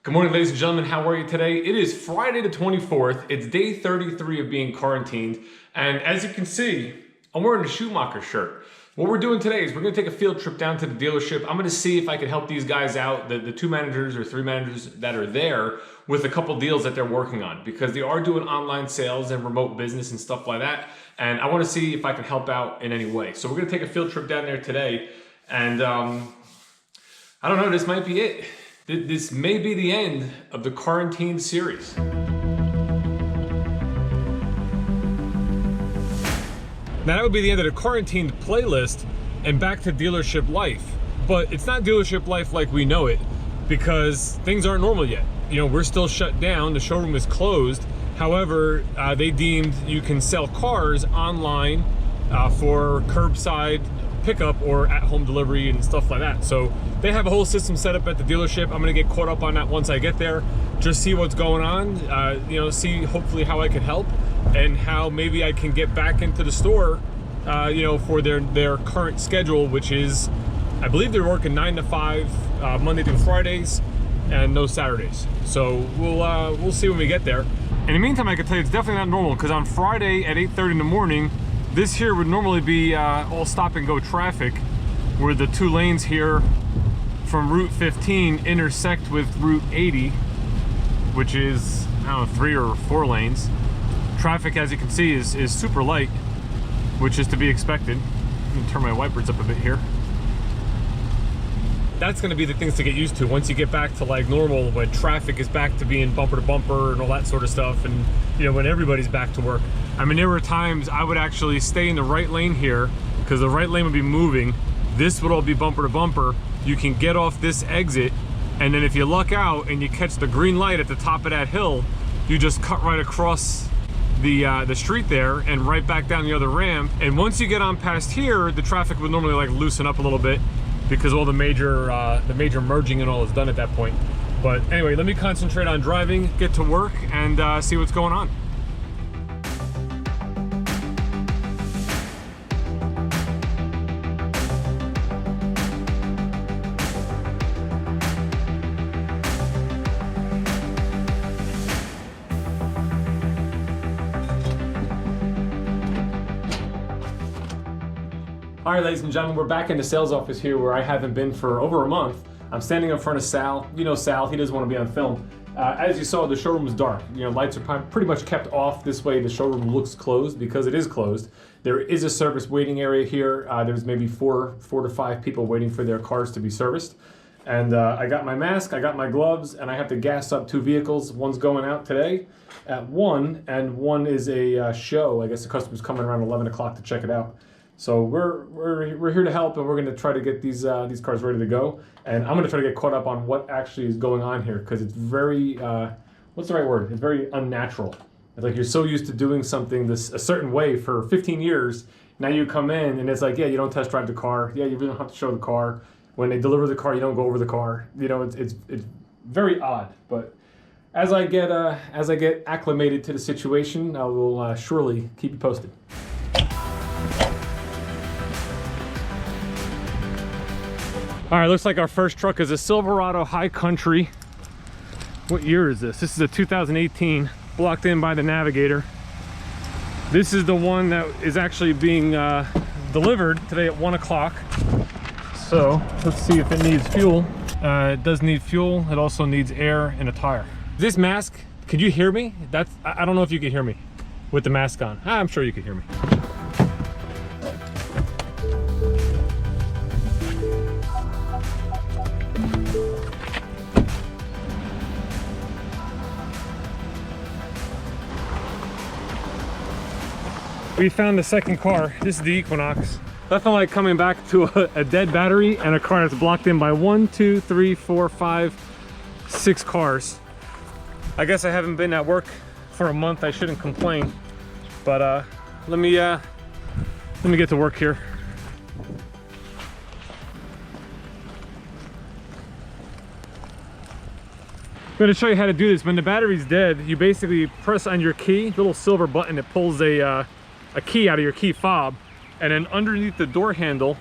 Good morning, ladies and gentlemen. How are you today? It is Friday the 24th. It's day 33 of being quarantined. And as you can see, I'm wearing a Schumacher shirt. What we're doing today is we're going to take a field trip down to the dealership. I'm going to see if I can help these guys out, the two managers or three managers that are there, with a couple deals that they're working on, because they are doing online sales and remote business and stuff like that. And I want to see if I can help out in any way. So we're going to take a field trip down there today. And I don't know, this might be it. This may be the end of the quarantine series. Now that would be the end of the quarantined playlist and back to dealership life. But it's not dealership life like we know it, because things aren't normal yet. You know, we're still shut down, the showroom is closed. However, they deemed you can sell cars online for curbside pickup or at-home delivery and stuff like that. So they have a whole system set up at the dealership. I'm gonna get caught up on that once I get there, just see what's going on, you know, see hopefully how I can help and how maybe I can get back into the store, you know, for their current schedule, which is, I believe they're working 9 to 5, Monday through Fridays, and no Saturdays. So we'll see when we get there. In the meantime, I can tell you it's definitely not normal, because on Friday at 8:30 in the morning, this here would normally be all stop and go traffic, where the two lanes here from Route 15 intersect with Route 80, which is, I don't know, 3 or 4 lanes. Traffic, as you can see, is super light, which is to be expected. Let me turn my wipers up a bit here. That's going to be the things to get used to once you get back to like normal, when traffic is back to being bumper to bumper and all that sort of stuff, and you know, when everybody's back to work. I mean, there were times I would actually stay in the right lane here, because the right lane would be moving. This would all be bumper to bumper. You can get off this exit, and then if you luck out and you catch the green light at the top of that hill, you just cut right across the street there and right back down the other ramp. And once you get on past here, the traffic would normally like loosen up a little bit, because all the major merging and all is done at that point. But anyway, let me concentrate on driving, get to work, and see what's going on. All right, ladies and gentlemen, we're back in the sales office here, where I haven't been for over a month. I'm standing in front of Sal. You know Sal, he doesn't want to be on film. As you saw, the showroom is dark. You know, lights are pretty much kept off. This way the showroom looks closed, because it is closed. There is a service waiting area here. There's maybe four to five people waiting for their cars to be serviced. And I got my mask, I got my gloves, and I have to gas up 2 vehicles. One's going out today at 1, and one is a show. I guess the customer's coming around 11 o'clock to check it out. So we're here to help, and we're going to try to get these cars ready to go. And I'm going to try to get caught up on what actually is going on here, because it's very what's the right word? It's very unnatural. It's like you're so used to doing something a certain way for 15 years. Now you come in and it's like, yeah, you don't test drive the car. Yeah, you really don't have to show the car. When they deliver the car, you don't go over the car. You know, it's very odd. But as I get acclimated to the situation, I will surely keep you posted. All right, looks like our first truck is a Silverado High Country. What year is this? This is a 2018, blocked in by the Navigator. This is the one that is actually being delivered today at 1 o'clock. So let's see if it needs fuel. It does need fuel. It also needs air and a tire. This mask, could you hear me? I don't know if you can hear me with the mask on. I'm sure you can hear me. We found the second car. This is the Equinox. Nothing like coming back to a dead battery and a car that's blocked in by 1, 2, 3, 4, 5, 6 cars. I guess I haven't been at work for a month. I shouldn't complain, but let me get to work here. I'm going to show you how to do this. When the battery's dead, you basically press on your key, little silver button that pulls a key out of your key fob, and then underneath the door handle,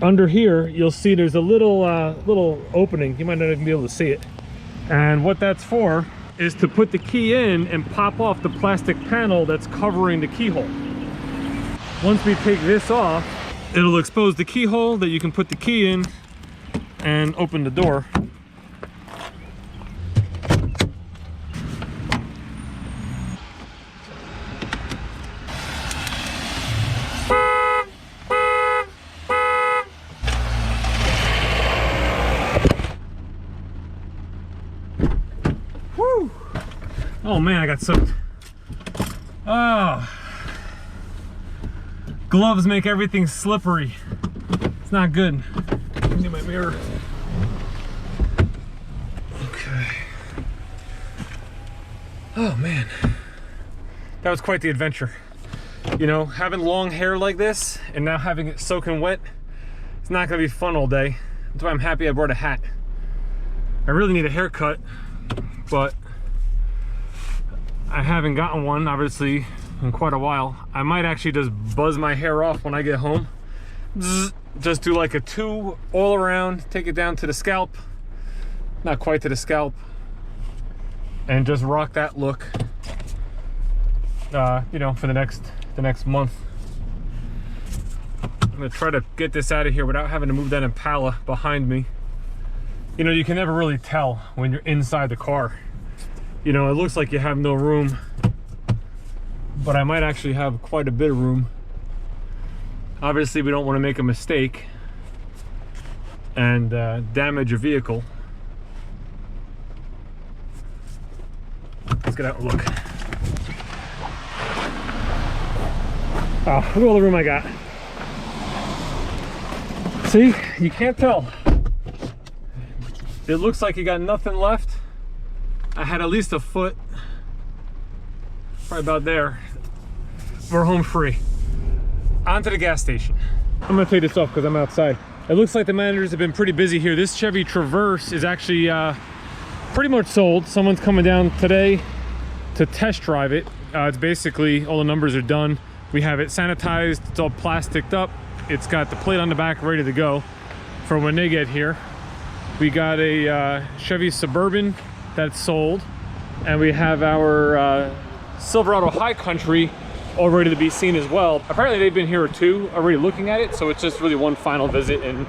under here, you'll see there's a little opening. You might not even be able to see it. And what that's for is to put the key in and pop off the plastic panel that's covering the keyhole. Once we take this off, it'll expose the keyhole that you can put the key in and open the door. Woo! Oh man, I got soaked. Oh. Gloves make everything slippery. It's not good. I need my mirror. Okay. Oh man. That was quite the adventure. You know, having long hair like this and now having it soaking wet, it's not gonna be fun all day. That's why I'm happy I brought a hat. I really need a haircut, but I haven't gotten one, obviously, in quite a while. I might actually just buzz my hair off when I get home. Just do like a 2 all around, take it down to the scalp, not quite to the scalp, and just rock that look, you know, for the next month. I'm gonna try to get this out of here without having to move that Impala behind me. You know, you can never really tell when you're inside the car. You know, it looks like you have no room, but I might actually have quite a bit of room. Obviously, we don't want to make a mistake and damage a vehicle. Let's get out and look. Oh, look at all the room I got. See, you can't tell. It looks like you got nothing left. I had at least a foot, probably about there. We're home free. On to the gas station. I'm gonna take this off because I'm outside. It looks like the managers have been pretty busy here. This Chevy Traverse is actually pretty much sold. Someone's coming down today to test drive it. It's basically, all the numbers are done. We have it sanitized, it's all plasticed up. It's got the plate on the back ready to go for when they get here. We got a Chevy Suburban that's sold, and we have our Silverado High Country all ready to be seen as well. Apparently they've been here too, already looking at it, so it's just really one final visit and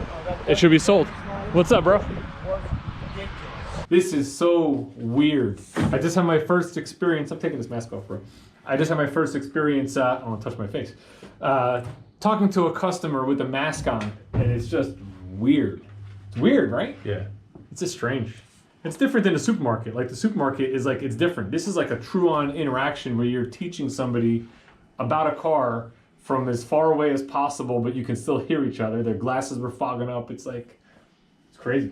it should be sold. What's up, bro? This is so weird. I just had my first experience. I'm taking this mask off, bro. I just had my first experience, I don't want to touch my face, talking to a customer with a mask on, and it's just weird. It's weird, right? Yeah. It's just strange. It's different than the supermarket. Like the supermarket is like, it's different. This is like a true-on interaction where you're teaching somebody about a car from as far away as possible, but you can still hear each other. Their glasses were fogging up. It's like, it's crazy.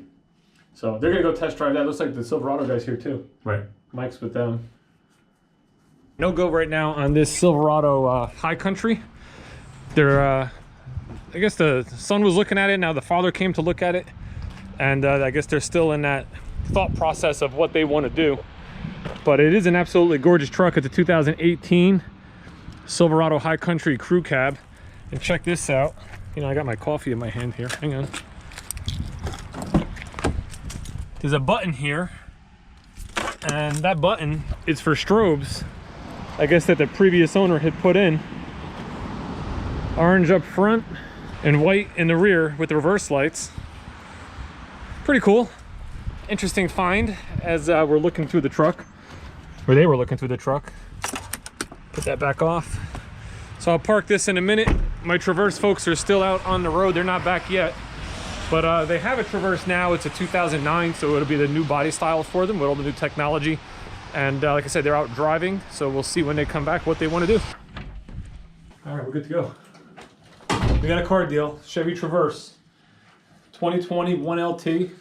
So they're gonna go test drive that. Looks like the Silverado guy's here too. Right. Mike's with them. No go right now on this Silverado High Country. They're, I guess the son was looking at it. Now the father came to look at it. And I guess they're still in that thought process of what they want to do. But it is an absolutely gorgeous truck. It's a 2018 Silverado High Country Crew Cab. And check this out. You know, I got my coffee in my hand here. Hang on. There's a button here, and that button is for strobes, I guess, that the previous owner had put in. Orange up front and white in the rear with the reverse lights. Pretty cool. Interesting find as we're looking through the truck, or they were looking through the truck. Put that back off. So I'll park this in a minute. My Traverse folks are still out on the road. They're not back yet. But they have a Traverse now. It's a 2009, so it'll be the new body style for them with all the new technology. And like I said, they're out driving, so we'll see when they come back what they want to do. All right, we're good to go. We got a car deal, Chevy Traverse, 2020 1LT.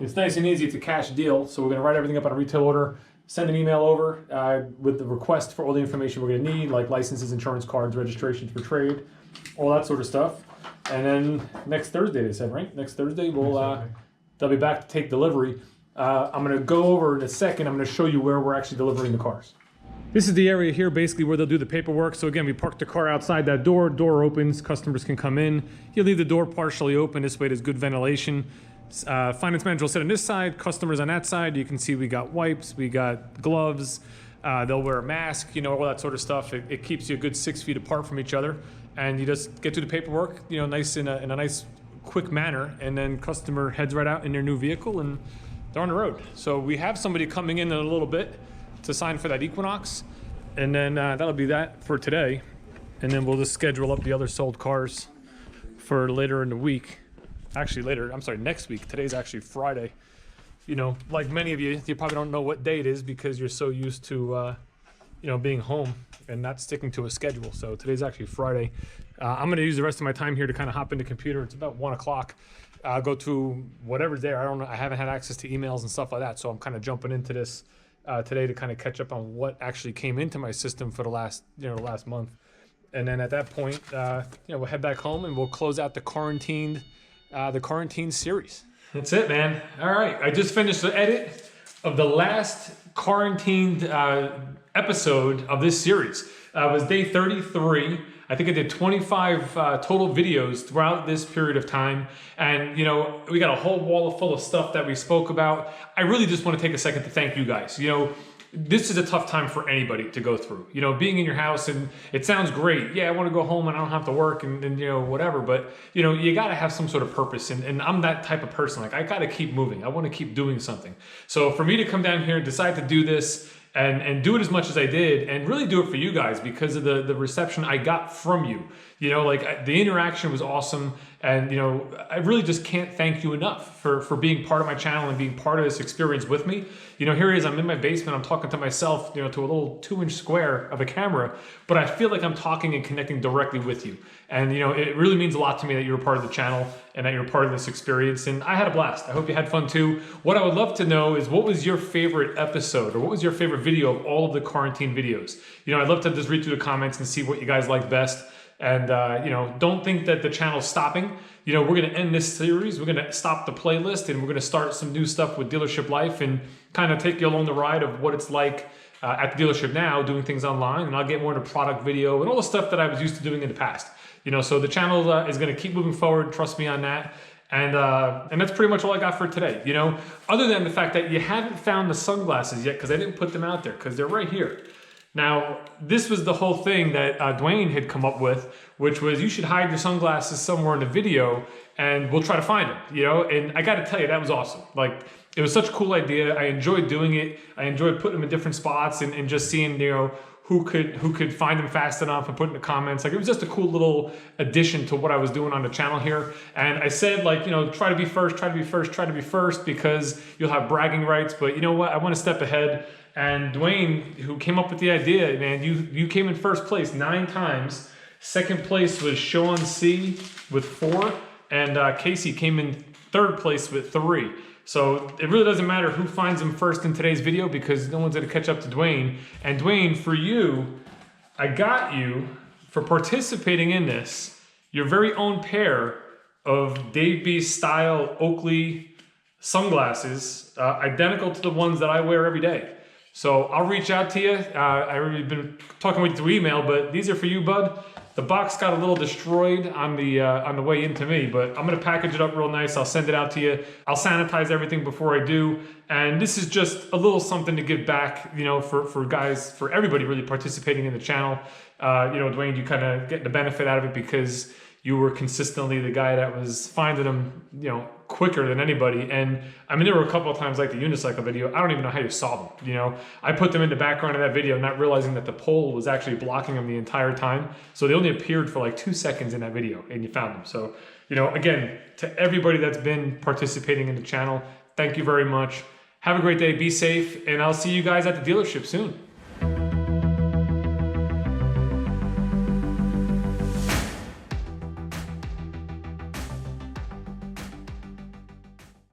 It's nice and easy. It's a cash deal, so we're going to write everything up on a retail order, send an email over with the request for all the information we're going to need, like licenses, insurance cards, registrations for trade, all that sort of stuff. And then next Thursday, they said, right? Next Thursday, they'll be back to take delivery. I'm going to go over in a second. I'm going to show you where we're actually delivering the cars. This is the area here basically where they'll do the paperwork. So again, we park the car outside that door. Door opens, customers can come in. You leave the door partially open. This way there's good ventilation. Finance manager will sit on this side, customers on that side. You can see we got wipes, we got gloves. They'll wear a mask, you know, all that sort of stuff. It keeps you a good 6 feet apart from each other, and you just get through the paperwork, you know, nice in a nice, quick manner, and then customer heads right out in their new vehicle, and they're on the road. So we have somebody coming in a little bit to sign for that Equinox, and then that'll be that for today, and then we'll just schedule up the other sold cars for later in the week. Actually, next week. Today's actually Friday. You know, like many of you probably don't know what day it is because you're so used to, you know, being home and not sticking to a schedule. So today's actually Friday. I'm going to use the rest of my time here to kind of hop in the computer. It's about 1 o'clock. I'll go to whatever's there. I don't know. I haven't had access to emails and stuff like that. So I'm kind of jumping into this today to kind of catch up on what actually came into my system for the last month. And then at that point, you know, we'll head back home and we'll close out the quarantined series. That's it, man. All right, I just finished the edit of the last quarantined episode of this series. It was day 33. I think I did 25 total videos throughout this period of time. And, you know, we got a whole wall full of stuff that we spoke about. I really just want to take a second to thank you guys. You know, this is a tough time for anybody to go through. You know, being in your house, and it sounds great. Yeah, I want to go home and I don't have to work and you know, whatever. But, you know, you got to have some sort of purpose. And I'm that type of person. Like, I got to keep moving. I want to keep doing something. So for me to come down here and decide to do this and do it as much as I did, and really do it for you guys because of the reception I got from you. You know, like the interaction was awesome. And, you know, I really just can't thank you enough for being part of my channel and being part of this experience with me. You know, here it is, I'm in my basement, I'm talking to myself, you know, to a little 2-inch square of a camera, but I feel like I'm talking and connecting directly with you. And, you know, it really means a lot to me that you're a part of the channel and that you're a part of this experience. And I had a blast. I hope you had fun too. What I would love to know is, what was your favorite episode, or what was your favorite video of all of the quarantine videos? You know, I'd love to just read through the comments and see what you guys like best. And, you know, don't think that the channel's stopping. You know, we're going to end this series. We're going to stop the playlist, and we're going to start some new stuff with Dealership Life and kind of take you along the ride of what it's like at the dealership now, doing things online. And I'll get more into product video and all the stuff that I was used to doing in the past. You know, so the channel is going to keep moving forward. Trust me on that. And that's pretty much all I got for today. You know, other than the fact that you haven't found the sunglasses yet because I didn't put them out there because they're right here. Now, this was the whole thing that Dwayne had come up with, which was, you should hide your sunglasses somewhere in the video and we'll try to find them, you know? And I got to tell you, that was awesome. Like, it was such a cool idea. I enjoyed doing it. I enjoyed putting them in different spots and just seeing, you know, who could find them fast enough and put in the comments. Like, it was just a cool little addition to what I was doing on the channel here. And I said, like, you know, try to be first, because you'll have bragging rights. But you know what? I want to step ahead. And Dwayne, who came up with the idea, man, you came in first place 9 times. Second place was Sean C with 4, and Casey came in 3rd place with 3. So it really doesn't matter who finds them first in today's video, because no one's gonna catch up to Dwayne. And Dwayne, for you, I got you, for participating in this, your very own pair of Dave B style Oakley sunglasses, identical to the ones that I wear every day. So I'll reach out to you. I've already been talking with you through email, but these are for you, bud. The box got a little destroyed on the way into me, but I'm gonna package it up real nice. I'll send it out to you. I'll sanitize everything before I do. And this is just a little something to give back, you know, for guys, for everybody really participating in the channel. You know, Dwayne, you kind of get the benefit out of it because you were consistently the guy that was finding them, you know, quicker than anybody. And I mean, there were a couple of times, like the unicycle video, I don't even know how you saw them. You know, I put them in the background of that video, not realizing that the pole was actually blocking them the entire time. So they only appeared for like 2 seconds in that video, and you found them. So, you know, again, to everybody that's been participating in the channel, thank you very much. Have a great day, be safe, and I'll see you guys at the dealership soon.